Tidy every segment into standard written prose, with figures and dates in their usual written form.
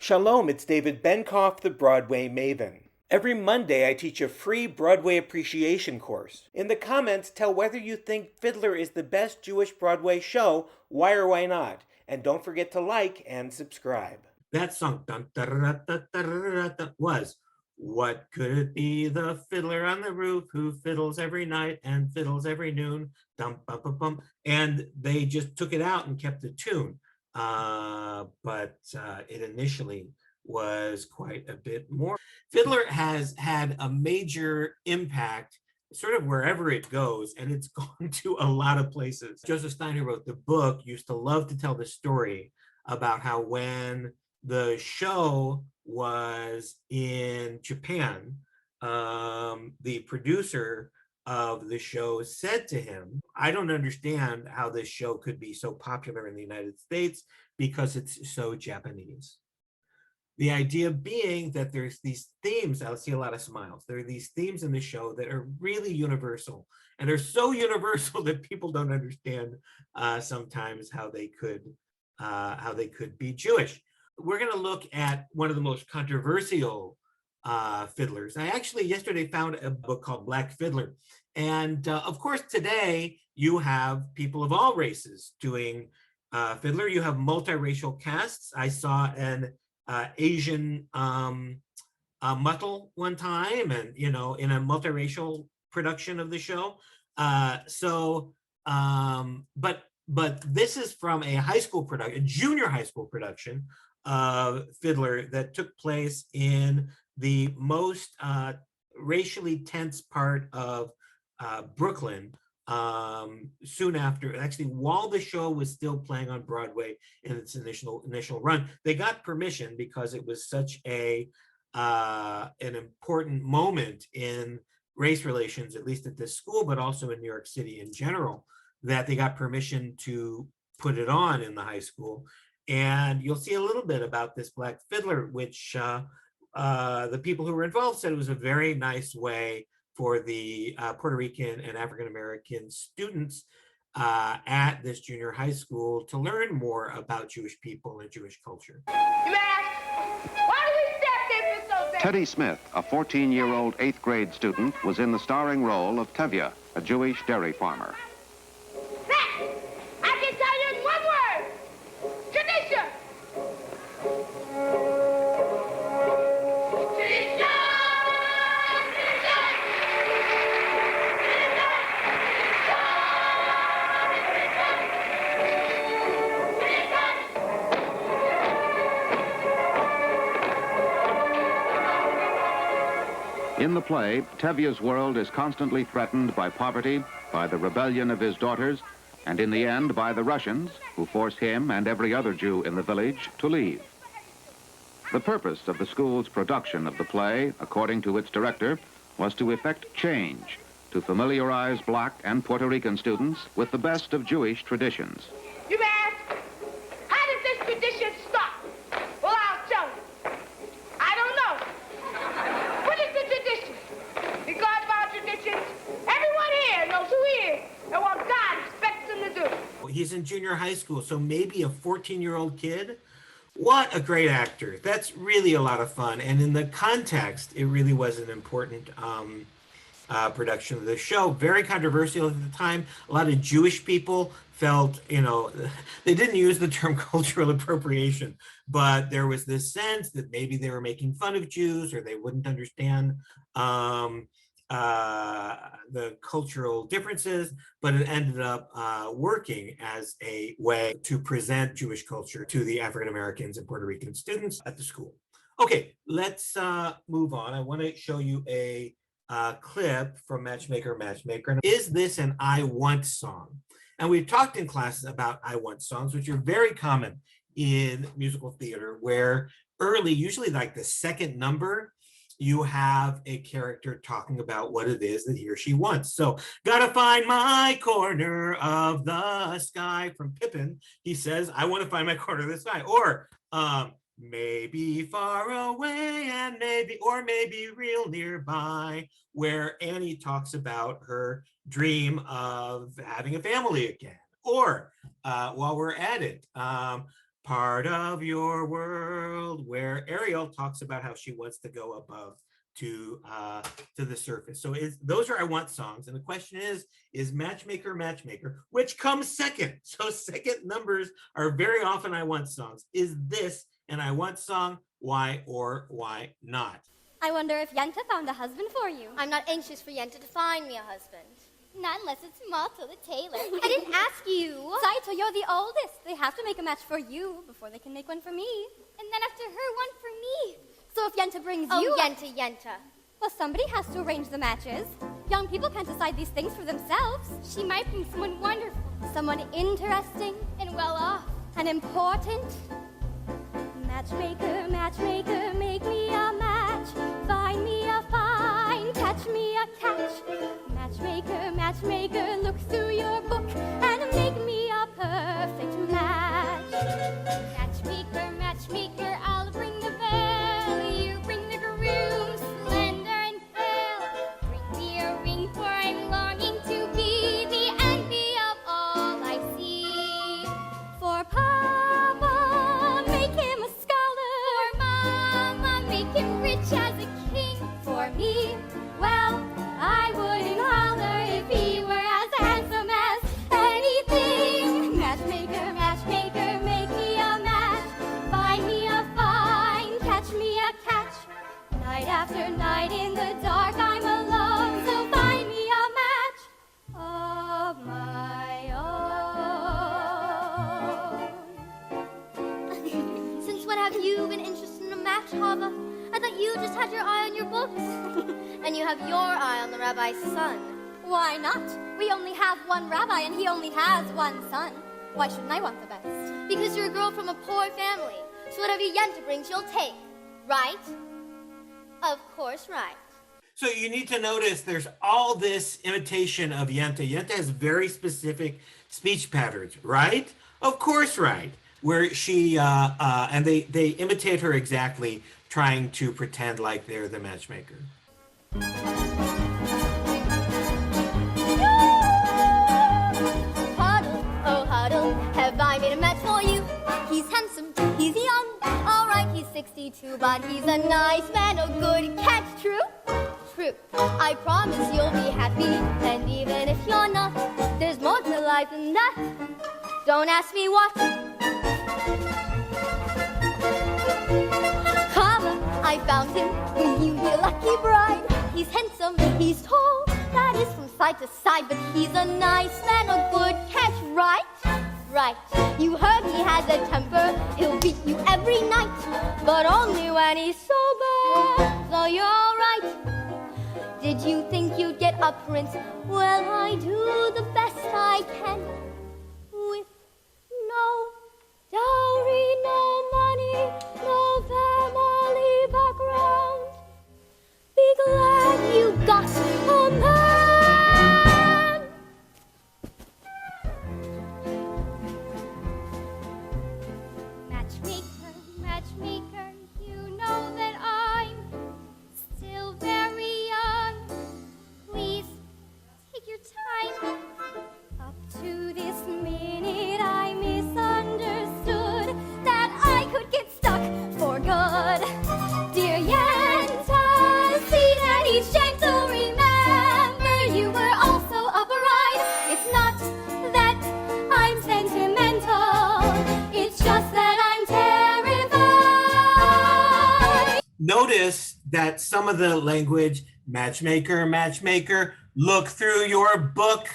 Shalom, it's David Benkoff, the Broadway Maven. Every Monday, I teach a free Broadway appreciation course. In the comments, tell whether you think Fiddler is the best Jewish Broadway show, why or why not. And don't forget to like and subscribe. That song was, what could it be, the fiddler on the roof who fiddles every night and fiddles every noon, dum bum bum bum. And they just took it out and kept the tune. But it initially was quite a bit more. Fiddler has had a major impact sort of wherever it goes, and it's gone to a lot of places. Joseph Stein, who wrote the book, used to love to tell the story about how when the show was in Japan, the producer of the show said to him, I don't understand how this show could be so popular in the United States because it's so Japanese. The idea being that there's these themes, I see a lot of smiles. There are these themes in the show that are really universal, and they're so universal that people don't understand sometimes how they could be Jewish. We're going to look at one of the most controversial fiddlers. I actually yesterday found a book called Black Fiddler. And of course, today you have people of all races doing fiddler. You have multiracial casts. I saw an Asian muttle one time, and in a multiracial production of the show. But this is from a high school production, a junior high school production of Fiddler that took place in the most racially tense part of Brooklyn, soon after, actually while the show was still playing on Broadway in its initial run. They got permission because it was such an important moment in race relations, at least at this school, but also in New York City in general, that they got permission to put it on in the high school. And you'll see a little bit about this Black Fiddler, which the people who were involved said it was a very nice way for the Puerto Rican and African-American students at this junior high school to learn more about Jewish people and Jewish culture. Teddy Smith, a 14-year-old 8th grade student, was in the starring role of Tevye, a Jewish dairy farmer. In the play, Tevye's world is constantly threatened by poverty, by the rebellion of his daughters, and in the end by the Russians, who force him and every other Jew in the village to leave. The purpose of the school's production of the play, according to its director, was to effect change, to familiarize Black and Puerto Rican students with the best of Jewish traditions. You ask, how did this tradition start? Well, I'll tell you. I don't know. What is the tradition? Because of our traditions, everyone here knows who he is and what God expects him to do. He's in junior high school, so maybe a 14-year-old kid. What a great actor. That's really a lot of fun. And in the context, it really was an important production of the show. Very controversial at the time. A lot of Jewish people felt, they didn't use the term cultural appropriation, but there was this sense that maybe they were making fun of Jews or they wouldn't understand the cultural differences, but it ended up working as a way to present Jewish culture to the African Americans and Puerto Rican students at the school. Okay, let's move on. I want to show you a clip from Matchmaker. Is this an I Want song? And we've talked in classes about I Want songs, which are very common in musical theater, where early, usually like the second number, you have a character talking about what it is that he or she wants. So, gotta find my corner of the sky from Pippin. He says, I want to find my corner of the sky. Or maybe far away and maybe real nearby, where Annie talks about her dream of having a family again. Or while we're at it, part of your world, where Ariel talks about how she wants to go above to the surface. So those are I want songs. And the question is Matchmaker, Matchmaker, which comes second? So second numbers are very often I want songs. Is this an I want song? Why or why not? I wonder if Yenta found a husband for you. I'm not anxious for Yenta to find me a husband. Not unless it's Malta the tailor. I didn't ask you. Saito, you're the oldest. They have to make a match for you before they can make one for me. And then after her, one for me. So if Yenta brings you... Oh, Yenta. Well, somebody has to arrange the matches. Young people can't decide these things for themselves. She might bring someone wonderful. Someone interesting. And well off. And important. Matchmaker, matchmaker, make me a match. Find me a find, catch me a catch. Matchmaker, matchmaker, look through your book and make me a perfect match. Matchmaker, matchmaker, I'll bring the bell. You bring the groom, slender and fair. Bring me a ring, for I'm longing to be the envy of all I see. For Papa, make him a scholar. For Mama, make him rich as a king. For me, well, I wouldn't holler if he were as handsome as anything. Matchmaker, matchmaker, make me a match. Find me a find, catch me a catch. Night after night in the dark I'm alone, so find me a match of my own. Since when have you been interested in a match, Hava? I thought you just had your eye on your books. And you have your eye on the rabbi's son. Why not? We only have one rabbi and he only has one son. Why shouldn't I want the best? Because you're a girl from a poor family. So whatever Yenta brings, you'll take. Right? Of course, right. So you need to notice there's all this imitation of Yenta. Yenta has very specific speech patterns, right? Of course, right. Where she, and they imitate her exactly, trying to pretend like they're the matchmaker. Huddle, oh huddle, have I made a match for you? He's handsome, he's young, alright, he's 62, but he's a nice man, a good catch, true? True. I promise you'll be happy, and even if you're not, there's more to life than that. Don't ask me what. I found him, will you be a lucky bride? He's handsome, he's tall, that is from side to side, but he's a nice man, a good catch, right? Right. You heard he has a temper, he'll beat you every night, but only when he's sober, so you're alright. Did you think you'd get a prince? Well, I do the best I can, with no dowry, no money, no family background. Be glad you got a man. Matchmaker, matchmaker, you know that I'm still very young. Please take your time. Up to this minute I misunderstood that I could get stuck for good. Dear Yenta, see that he's gentle. Remember, you were also a bride. It's not that I'm sentimental, it's just that I'm terrified. Notice that some of the language, matchmaker, matchmaker, look through your book,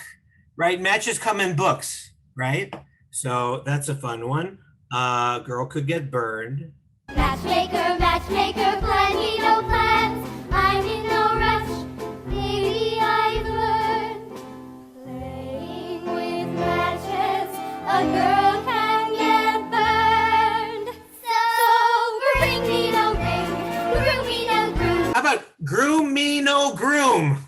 right? Matches come in books, right? So that's a fun one. Girl could get burned. Matchmaker, matchmaker, plan me no plans. I'm in no rush. Maybe I've learned. Playing with matches, a girl can get burned. So bring me no ring, groom me no groom. How about groom me no groom?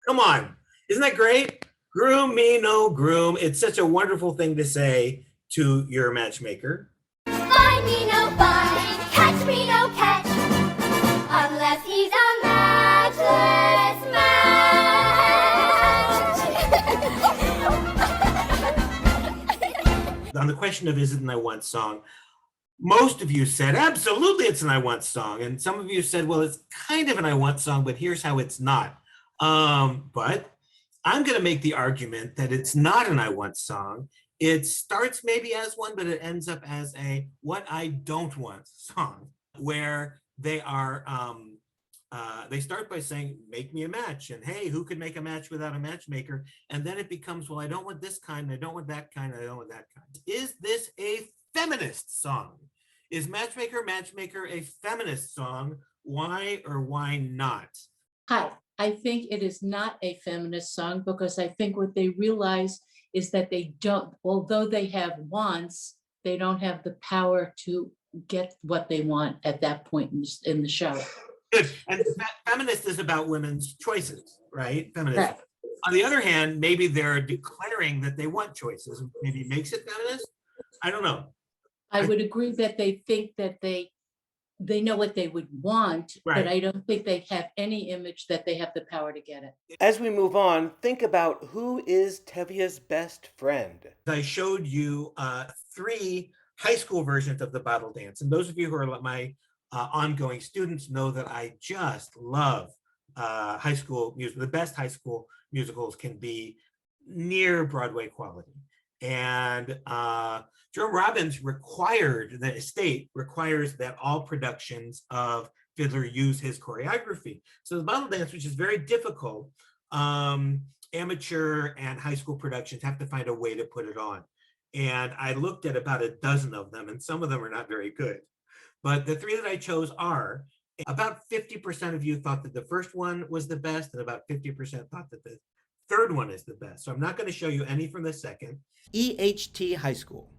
Come on. Isn't that great? Groom me no groom. It's such a wonderful thing to say to your matchmaker. Find me no find, catch me no catch, unless he's a matchless match. on the question of is it an I Want song, most of you said, absolutely, it's an I Want song. And some of you said, well, it's kind of an I Want song, but here's how it's not. But I'm going to make the argument that it's not an I Want song. It starts maybe as one, but it ends up as a what I don't want song, where they are, they start by saying, make me a match. And hey, who could make a match without a matchmaker? And then it becomes, well, I don't want this kind, I don't want that kind, I don't want that kind. Is this a feminist song? Is Matchmaker a feminist song? Why or why not? Hi, I think it is not a feminist song because I think what they realize is that they don't, although they have wants, they don't have the power to get what they want at that point in the show. Good. And feminist is about women's choices, right? Feminist. Right. On the other hand, maybe they're declaring that they want choices. Maybe makes it feminist. I don't know. I would agree that they think that they know what they would want, Right. but I don't think they have any image that they have the power to get it. As we move on, think about who is Tevye's best friend. I showed you 3 high school versions of the bottle dance. And those of you who are my ongoing students know that I just love high school music. The best high school musicals can be near Broadway quality. And Jerome Robbins the estate requires that all productions of Fiddler use his choreography. So the bottle dance, which is very difficult, amateur and high school productions have to find a way to put it on. And I looked at about a dozen of them, and some of them are not very good. But the 3 that I chose are, about 50% of you thought that the first one was the best, and about 50% thought that the third one is the best. So I'm not going to show you any from the second. EHT High School.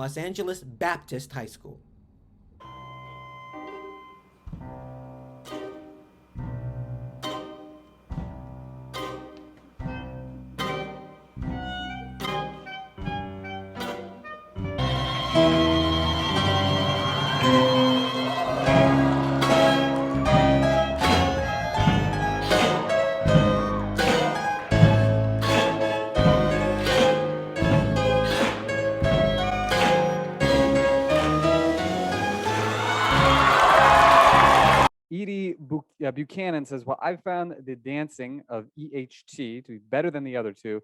Los Angeles Baptist High School. Buchanan says, well, I found the dancing of EHT to be better than the other 2.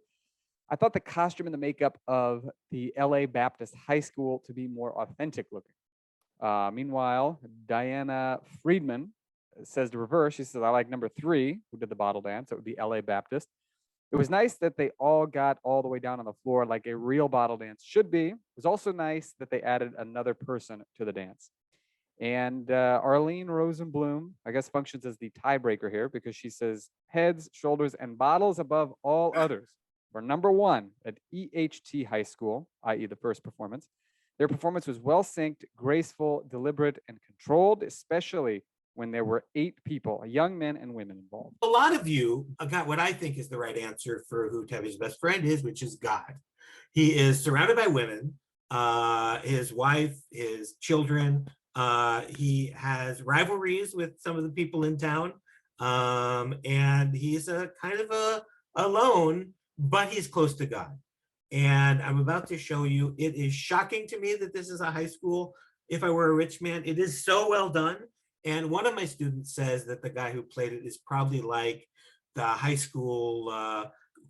I thought the costume and the makeup of the LA Baptist High School to be more authentic looking. Meanwhile, Diana Friedman says the reverse. She says, I like number 3, who did the bottle dance. It would be LA Baptist. It was nice that they all got all the way down on the floor like a real bottle dance should be. It was also nice that they added another person to the dance. And Arlene Rosenblum, I guess, functions as the tiebreaker here because she says heads, shoulders, and bottles above all others were number 1 at EHT High School, i.e. the first performance. Their performance was well synced, graceful, deliberate, and controlled, especially when there were 8 people, young men and women involved. A lot of you got what I think is the right answer for who Tevye's best friend is, which is God. He is surrounded by women, his wife, his children. He has rivalries with some of the people in town, and he's a kind of alone, but he's close to God. And I'm about to show you, it is shocking to me that this is a high school. If I Were a Rich Man, it is so well done. And one of my students says that the guy who played it is probably like the high school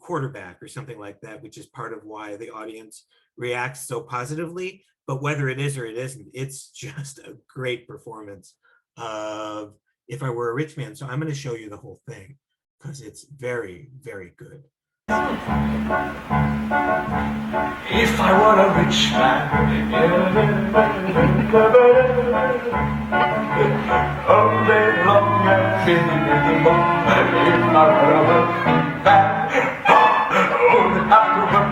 quarterback or something like that, which is part of why the audience reacts so positively. But whether it is or it isn't, it's just a great performance of If I Were a Rich Man. So I'm going to show you the whole thing because it's very, very good. If I were a rich man, all day long and busy long. If I were a rich man, oh, I would have to work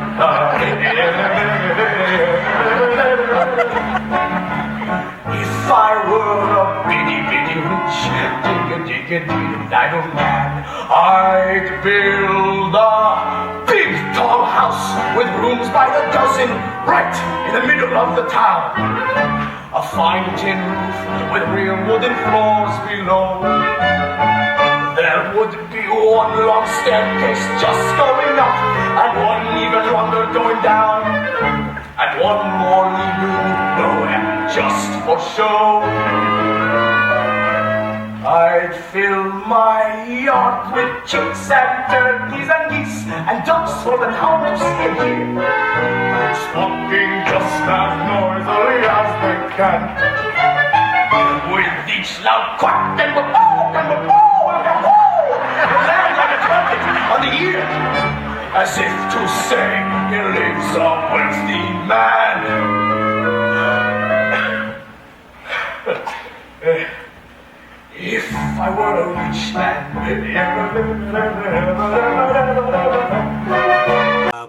hard. idle man. I'd build a big tall house with rooms by the dozen, right in the middle of the town. A fine tin roof with real wooden floors below. There would be one long staircase just going up, and one even longer going down, and one more leading nowhere just for show. I'd fill my yard with chicks and turkeys and geese and ducks for the town to see and hear, squawking just as noisily as they can, with each loud quack and whoop-oh and whoop-oh and whoop-oh, land like a trumpet on the ear, as if to say, here lives a wealthy man. If I were a rich man.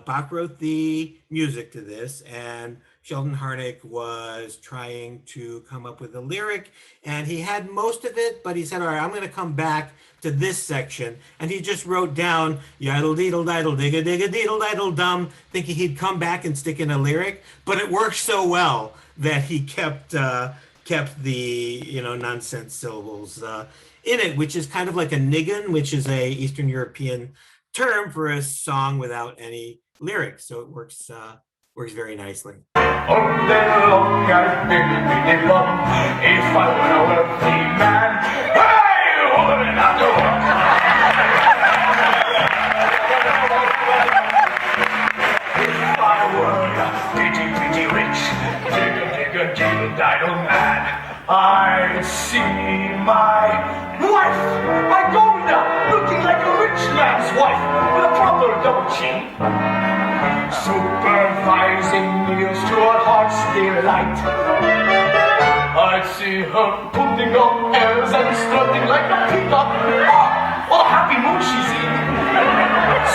Bach wrote the music to this, and Sheldon Harnick was trying to come up with a lyric, and he had most of it, but he said, all right, I'm going to come back to this section, and he just wrote down yaddle deedle diddle digga digga deedle diddle dum, thinking he'd come back and stick in a lyric, but it worked so well that he kept the nonsense syllables in it, which is kind of like a niggin, which is a Eastern European term for a song without any lyrics. So it works very nicely. All day long I've been beating bum. If I were a wealthy man, hey, wouldn't have to work. If I were a pretty rich, digga diddle man, I'd see my wife, my Golda, looking like a rich man's wife with a proper double chin, supervising meals to her heart's delight. I'd see her putting on airs and strutting like a peacock. Oh, what a happy mood she's in,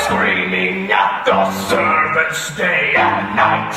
screaming at the servants day and night.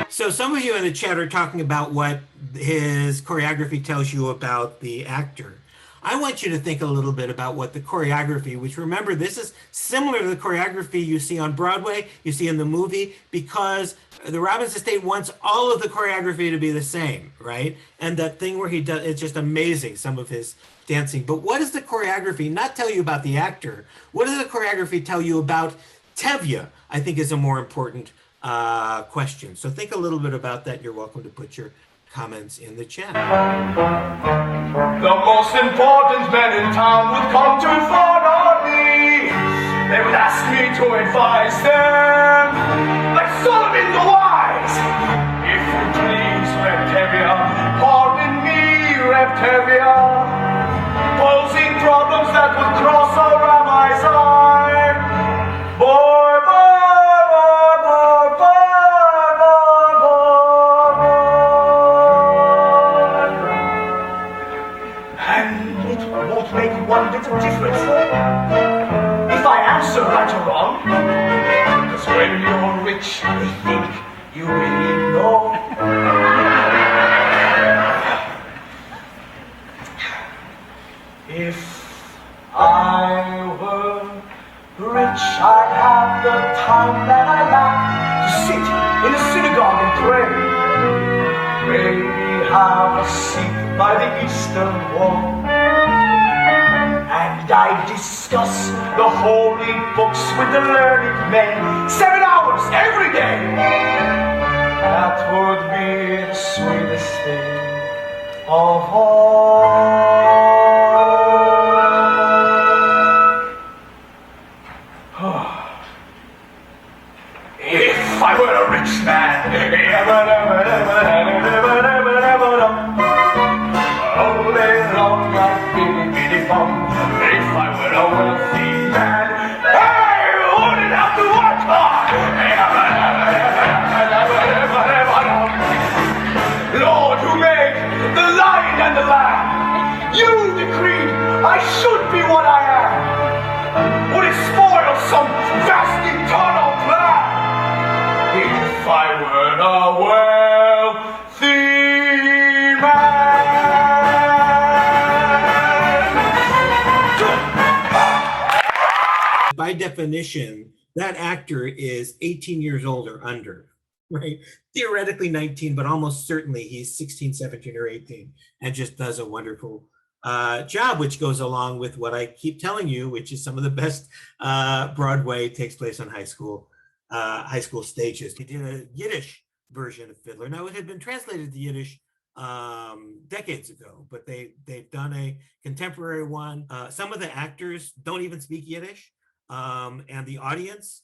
So some of you in the chat are talking about what his choreography tells you about the actor. I want you to think a little bit about what the choreography, which remember, this is similar to the choreography you see on Broadway, you see in the movie, because the Robbins Estate wants all of the choreography to be the same, right? And that thing where he does, it's just amazing, some of his dancing. But what does the choreography not tell you about the actor? What does the choreography tell you about Tevye? I think is a more important question. So think a little bit about that. You're welcome to put your comments in the chat. The most important men in town would come to follow me. They would ask me to advise them, like Solomon the Wise. If you please, Reb Tevye, pardon me, Reb Tevye, posing problems that would cross a rabbi's eye. Boy, one bit of difference if I answer right or wrong, because when you're rich they think you really know. If I were rich, I'd have the time that I lack to sit in a synagogue and pray, maybe have a seat by the eastern wall, and I discuss the holy books with the learned men 7 hours every day. That would be the sweetest thing of all. If I were a rich man, all day long I'd be bum. If I were a wealthy man, I wouldn't have to work hard. Lord, who made the lion and the lamb, you decreed I should be what I am. Would it spoil some vast eternal plan if I were a wealthy man? by definition, that actor is 18 years old or under, right? Theoretically 19, but almost certainly he's 16, 17, or 18, and just does a wonderful job, which goes along with what I keep telling you, which is some of the best Broadway takes place on high school stages. He did a Yiddish version of Fiddler. Now, it had been translated to Yiddish decades ago, but they've done a contemporary one. Some of the actors don't even speak Yiddish, and the audience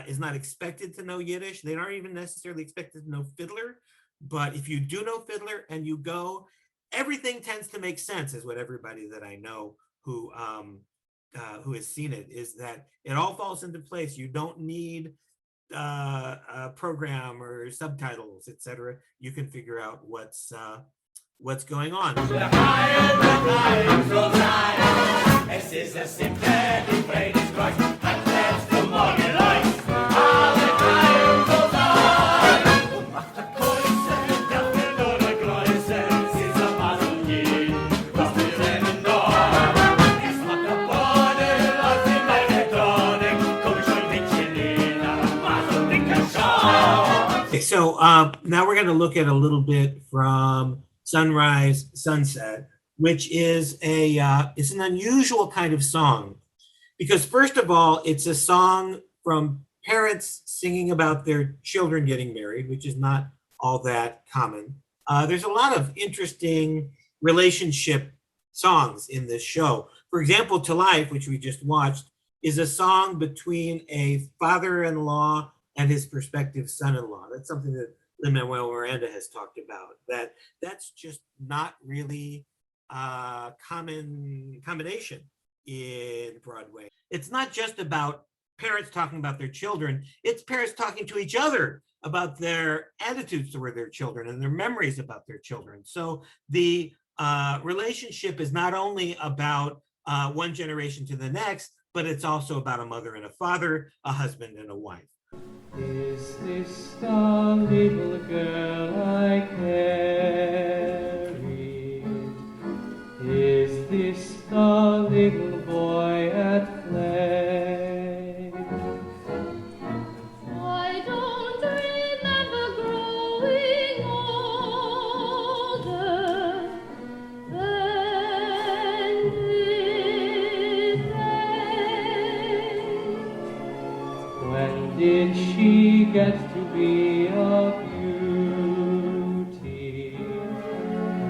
is not expected to know Yiddish. They aren't even necessarily expected to know Fiddler, but if you do know Fiddler and you go, everything tends to make sense, is what everybody that I know who has seen it, is that it all falls into place. You don't need a program or subtitles, etc. You can figure out what's going on. So now we're going to look at a little bit from Sunrise, Sunset, which is it's an unusual kind of song, because first of all, it's a song from parents singing about their children getting married, which is not all that common. There's a lot of interesting relationship songs in this show. For example, To Life, which we just watched, is a song between a father-in-law and his prospective son-in-law. That's something that Lin-Manuel Miranda has talked about. That's just not really a common combination in Broadway. It's not just about parents talking about their children, it's parents talking to each other about their attitudes toward their children and their memories about their children. So the relationship is not only about one generation to the next, but it's also about a mother and a father, a husband and a wife. Is this the little girl I carry? Is this the little boy at play? I don't remember growing older than this day. When did she get to be a beauty?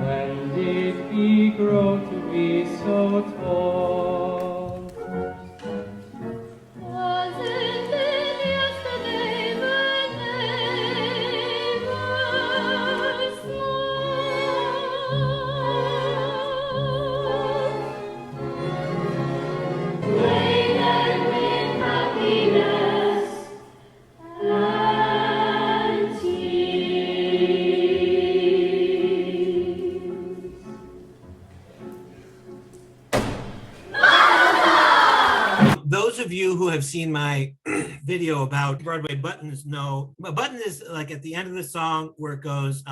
When did he grow to be so tall? Wasn't it yesterday the neighbors smiled? Laden with happiness and tears. Those of you who have seen my video about Broadway buttons know a button is like at the end of the song where it goes,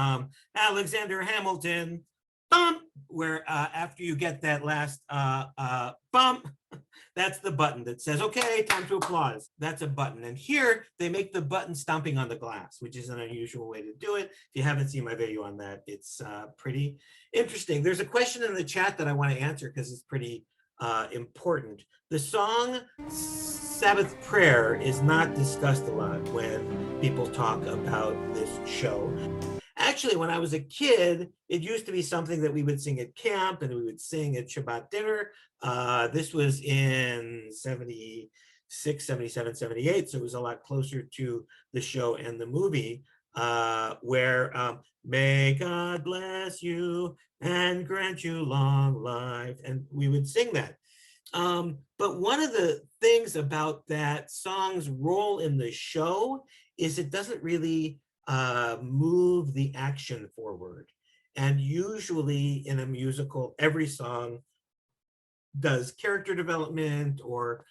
Alexander Hamilton, bump, where after you get that last bump, that's the button that says, okay, time to applause. That's a button. And here they make the button stomping on the glass, which is an unusual way to do it. If you haven't seen my video on that, it's pretty interesting. There's a question in the chat that I want to answer because it's pretty important. The song Sabbath Prayer is not discussed a lot when people talk about this show. Actually, when I was a kid, it used to be something that we would sing at camp and we would sing at Shabbat dinner. This was in 76, 77, 78, so it was a lot closer to the show and the movie, where may God bless you and grant you long life, and we would sing that. But one of the things about that song's role in the show is it doesn't really move the action forward. And usually in a musical, every song does character development or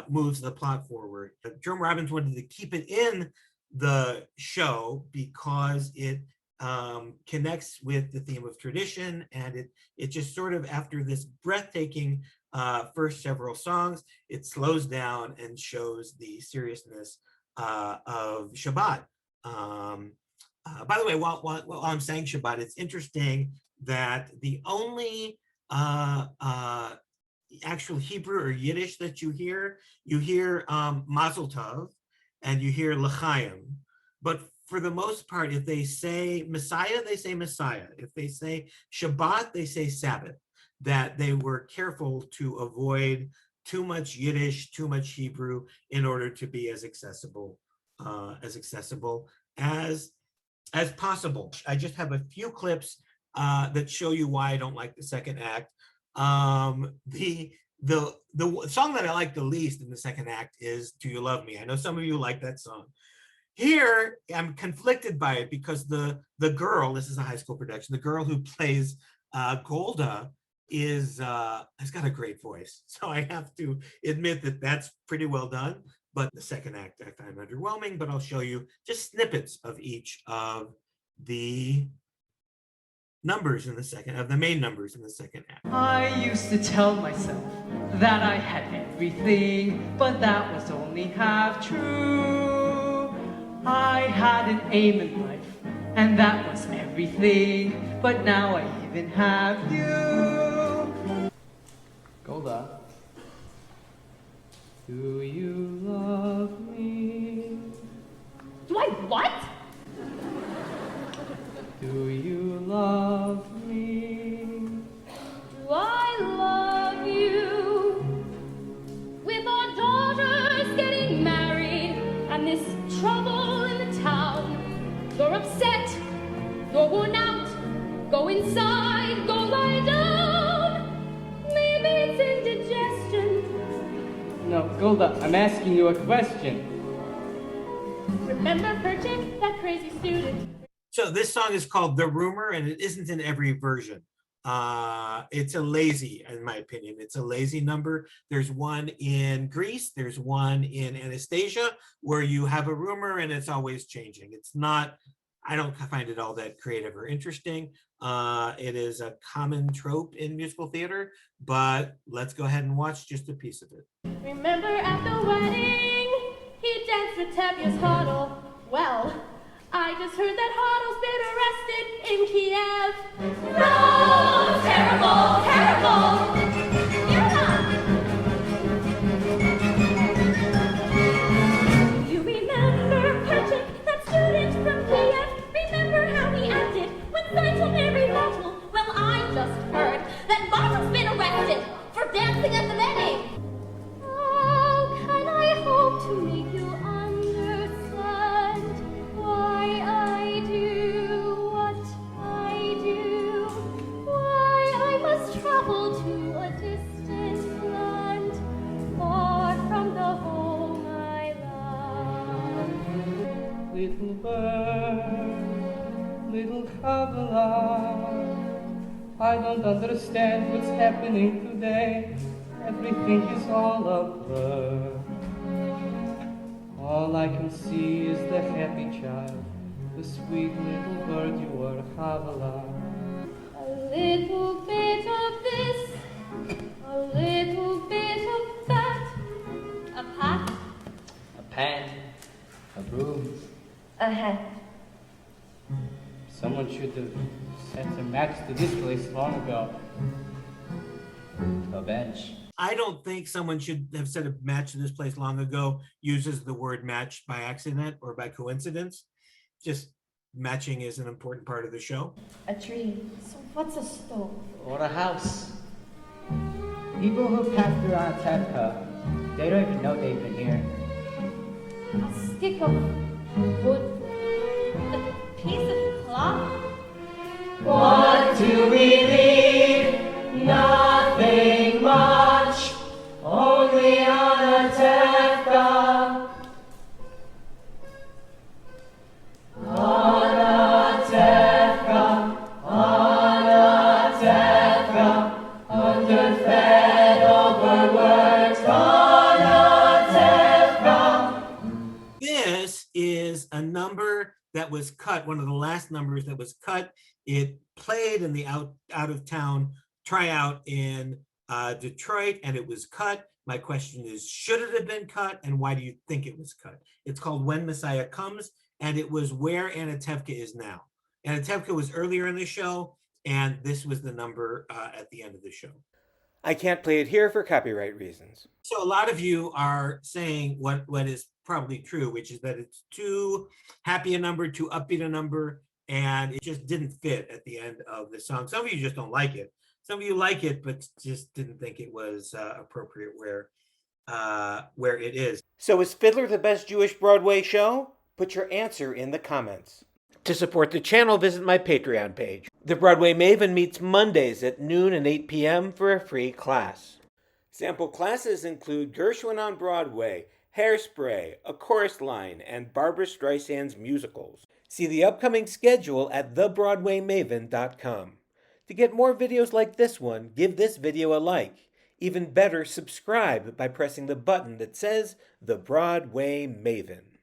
moves the plot forward. But Jerome Robbins wanted to keep it in the show because it connects with the theme of tradition, and it just sort of, after this breathtaking first several songs, it slows down and shows the seriousness of Shabbat. By the way, while I'm saying Shabbat, it's interesting that the only actual Hebrew or Yiddish that you hear Mazel Tov and you hear L'chaim. But for the most part, if they say Messiah, they say Messiah. If they say Shabbat, they say Sabbath. That they were careful to avoid too much Yiddish, too much Hebrew in order to be as accessible as possible. I just have a few clips that show you why I don't like the second act. The song that I like the least in the second act is Do You Love Me? I know some of you like that song. Here, I'm conflicted by it because the girl, this is a high school production, the girl who plays Golda has got a great voice. So I have to admit that that's pretty well done. But the second act I find underwhelming, but I'll show you just snippets of each of the numbers in the second, of the main numbers in the second act. I used to tell myself that I had everything, but that was only half true. I had an aim in life, and that was everything, but now I even have you. Golda, do you love me? Do I what? Do you love me? Do I love you? With our daughters getting married and this trouble in the town, you're upset, you're worn out, go inside, go lie down. Maybe it's indigestion. No, Golda, I'm asking you a question. Remember Perchik, that crazy student? So this song is called The Rumor, and it isn't in every version. It's a lazy, in my opinion, it's a lazy number. There's one in Greece, there's one in Anastasia, where you have a rumor and it's always changing. It's not, I don't find it all that creative or interesting. It is a common trope in musical theater, but let's go ahead and watch just a piece of it. Remember at the wedding, he danced with Tevye's Huddle. Well, I just heard that Huddle's been arrested in Kiev. No, terrible, terrible. You remember Perchik, that student from Kiev? Remember how he acted when fighting on every battle? Well, I just heard that Bartok's been arrested for dancing at the wedding. How can I hope to make you understand why I do what I do? Why I must travel to a distant land, far from the home I love. Little bird, little Chavela, I don't understand what's happening today. Everything is all a blur. All I can see is the happy child, the sweet little bird you were, Chavela. A little bit of this, a little bit of that, a pot, A pan, a broom. a hat. Someone should have set a match to this place long ago. A bench. I don't think someone should have set a match to this place long ago uses the word match by accident or by coincidence. Just matching is an important part of the show. A tree. So what's a stove? Or a house. People who pass through on Tevye, they don't even know they've been here. A stick of wood. A piece of cloth. What do we leave? Nothing much, only on a Tevye. On a Tevye, on a Tevye, underfed, overworked, on a Tevye. This is a number that was cut, one of the last numbers that was cut. It played in the out of town tryout in Detroit, and it was cut. My question is, should it have been cut, and why do you think it was cut? It's called When Messiah Comes, and it was where Anna Tevye is now. Anna Tevye was earlier in the show, and this was the number at the end of the show. I can't play it here for copyright reasons. So a lot of you are saying what is probably true, which is that it's too happy a number, too upbeat a number, and it just didn't fit at the end of the song. Some of you just don't like it. Some of you like it, but just didn't think it was appropriate where it is. So is Fiddler the best Jewish Broadway show? Put your answer in the comments. To support the channel, visit my Patreon page. The Broadway Maven meets Mondays at noon and 8 p.m. for a free class. Sample classes include Gershwin on Broadway, Hairspray, A Chorus Line, and Barbra Streisand's musicals. See the upcoming schedule at thebroadwaymaven.com. To get more videos like this one, give this video a like. Even better, subscribe by pressing the button that says The Broadway Maven.